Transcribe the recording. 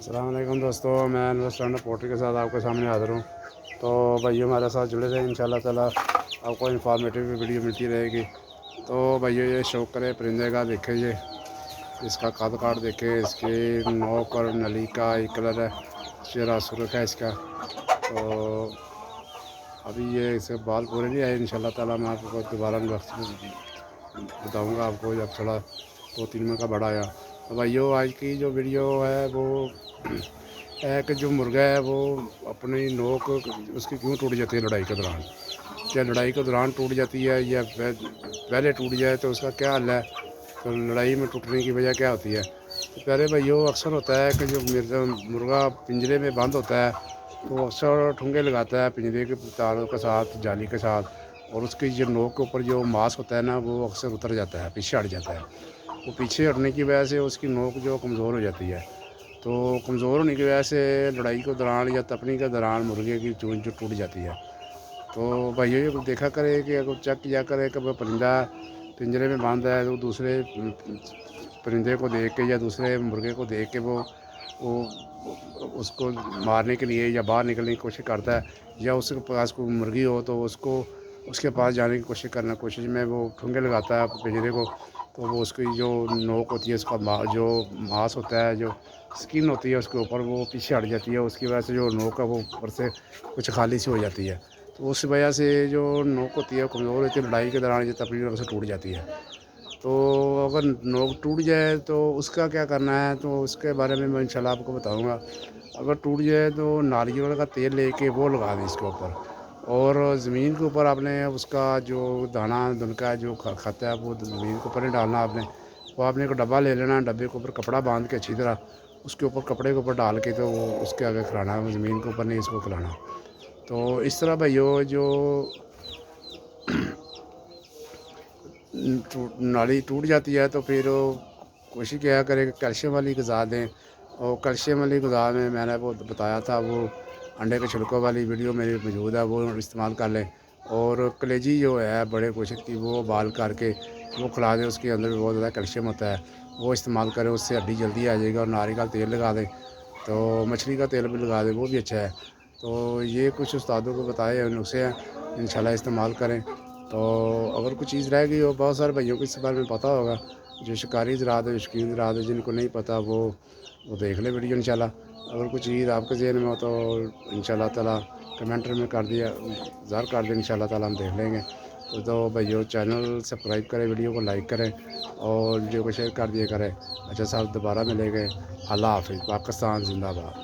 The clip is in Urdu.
السلام علیکم دوستوں، میں انویسٹر پوٹری کے ساتھ آپ کے سامنے حاضر ہوں۔ تو بھائیو ہمارے ساتھ جڑے رہے، انشاءاللہ تعالیٰ آپ کو انفارمیٹیو ویڈیو ملتی رہے گی۔ تو بھائیو یہ شوق کرے پرندے کا، دیکھیں یہ اس کا قد کاٹ دیکھیں، اس کی نوک اور نلی کا ایک کلر ہے، چہرہ سرخ ہے اس کا۔ تو ابھی یہ اس کے بال پورے نہیں آئے، انشاءاللہ تعالیٰ میں آپ کو دوبارہ وقت بتاؤں گا آپ کو جب تھوڑا 2-3 ماہ کا بڑا آیا۔ تو بھائیو آج کی جو ویڈیو ہے وہ ہے کہ جو مرغا ہے وہ اپنی نوک اس کی کیوں ٹوٹ جاتی ہے لڑائی کے دوران، کیا لڑائی کے دوران ٹوٹ جاتی ہے یا پہلے ٹوٹ جائے تو اس کا کیا حل ہے، تو لڑائی میں ٹوٹنے کی وجہ کیا ہوتی ہے۔ تو پہلے بھائیو اکثر ہوتا ہے کہ جو مرغا پنجرے میں بند ہوتا ہے تو وہ اکثر ٹھونگے لگاتا ہے پنجرے کے تاروں کے ساتھ، جالی کے ساتھ، اور اس کی جو نوک کے اوپر جو ماس ہوتا ہے نا وہ اکثر اتر جاتا ہے، پیچھے ہٹ جاتا ہے۔ وہ پیچھے ہٹنے کی وجہ سے اس کی نوک جو کمزور ہو جاتی ہے، تو کمزور ہونے کی وجہ سے لڑائی کے دوران یا تپنی کے دوران مرغے کی چونچ جو ٹوٹ جاتی ہے۔ تو بھائی یہ دیکھا کرے کہ اگر چیک کیا کرے کہ وہ پرندہ پنجرے میں بند ہے تو دوسرے پرندے کو دیکھ کے یا دوسرے مرغے کو دیکھ کے وہ اس کو مارنے کے لیے یا باہر نکلنے کی کوشش کرتا ہے، یا اس کے پاس کوئی مرغی ہو تو اس کے پاس جانے کی کوشش میں وہ ٹھونگے لگاتا ہے پنجرے کو، تو وہ اس کی جو نوک ہوتی ہے، اس کا جو ماس ہوتا ہے، جو اسکن ہوتی ہے اس کے اوپر، وہ پیچھے ہٹ جاتی ہے، اس کی وجہ سے جو نوک ہے وہ اوپر سے کچھ خالی سی ہو جاتی ہے۔ تو اس وجہ سے جو نوک ہوتی ہے وہ کمزور ہوتی ہے، لڑائی کے دوران یہ تپنی سے ٹوٹ جاتی ہے۔ تو اگر نوک ٹوٹ جائے تو اس کا کیا کرنا ہے، تو اس کے بارے میں انشاءاللہ آپ کو بتاؤں گا۔ اگر ٹوٹ جائے تو ناریل کا تیل لے کے وہ لگا دیں اس کے اوپر، اور زمین کے اوپر آپ نے اس کا جو دانہ دنکا جو کھاتا ہے وہ زمین کے اوپر نہیں ڈالنا آپ نے، وہ آپ نے ایک ڈبہ لے لینا، ڈبے کے اوپر کپڑا باندھ کے اچھی طرح اس کے اوپر کپڑے کے اوپر ڈال کے تو وہ اس کے آگے کھلانا ہے، وہ زمین کے اوپر نہیں اس کو کھلانا۔ تو اس طرح بھائیو جو نالی ٹوٹ جاتی ہے تو پھر کوشش کیا کرے کہ کیلشیم والی غذا دیں، اور کیلشیم والی غذا میں نے وہ بتایا تھا، وہ انڈے کے چھلکوں والی ویڈیو میری موجود ہے، وہ استعمال کر لیں۔ اور کلیجی جو ہے بڑے گوشت کی وہ بال کر کے وہ کھلا دیں، اس کے اندر بھی بہت زیادہ کیلشیم ہوتا ہے، وہ استعمال کریں، اس سے ہڈی جلدی آ جائے گا۔ اور ناریل کا تیل لگا دیں، تو مچھلی کا تیل بھی لگا دیں، وہ بھی اچھا ہے۔ تو یہ کچھ استادوں کو بتائے نسخے ہیں، انشاءاللہ استعمال کریں۔ تو اگر کوئی چیز رہ گئی ہو، بہت سارے بھائیوں کو اس بارے میں پتہ ہوگا، جو شکاری حضرات ہے، جو شوقین حضرات ہے، جن کو نہیں پتہ وہ دیکھ لیں ویڈیو انشاءاللہ۔ اگر کوئی چیز آپ کے ذہن میں ہو تو انشاءاللہ تعالیٰ کمنٹر میں کر دیا ظاہر کر دیں، انشاءاللہ تعالیٰ ہم دیکھ لیں گے۔ تو بھائیو چینل سبسکرائب کریں، ویڈیو کو لائک کریں، اور ویڈیو کو شیئر کر دیا کریں۔ اچھا صاحب دوبارہ ملیں گے، اللہ حافظ، پاکستان زندہ باد۔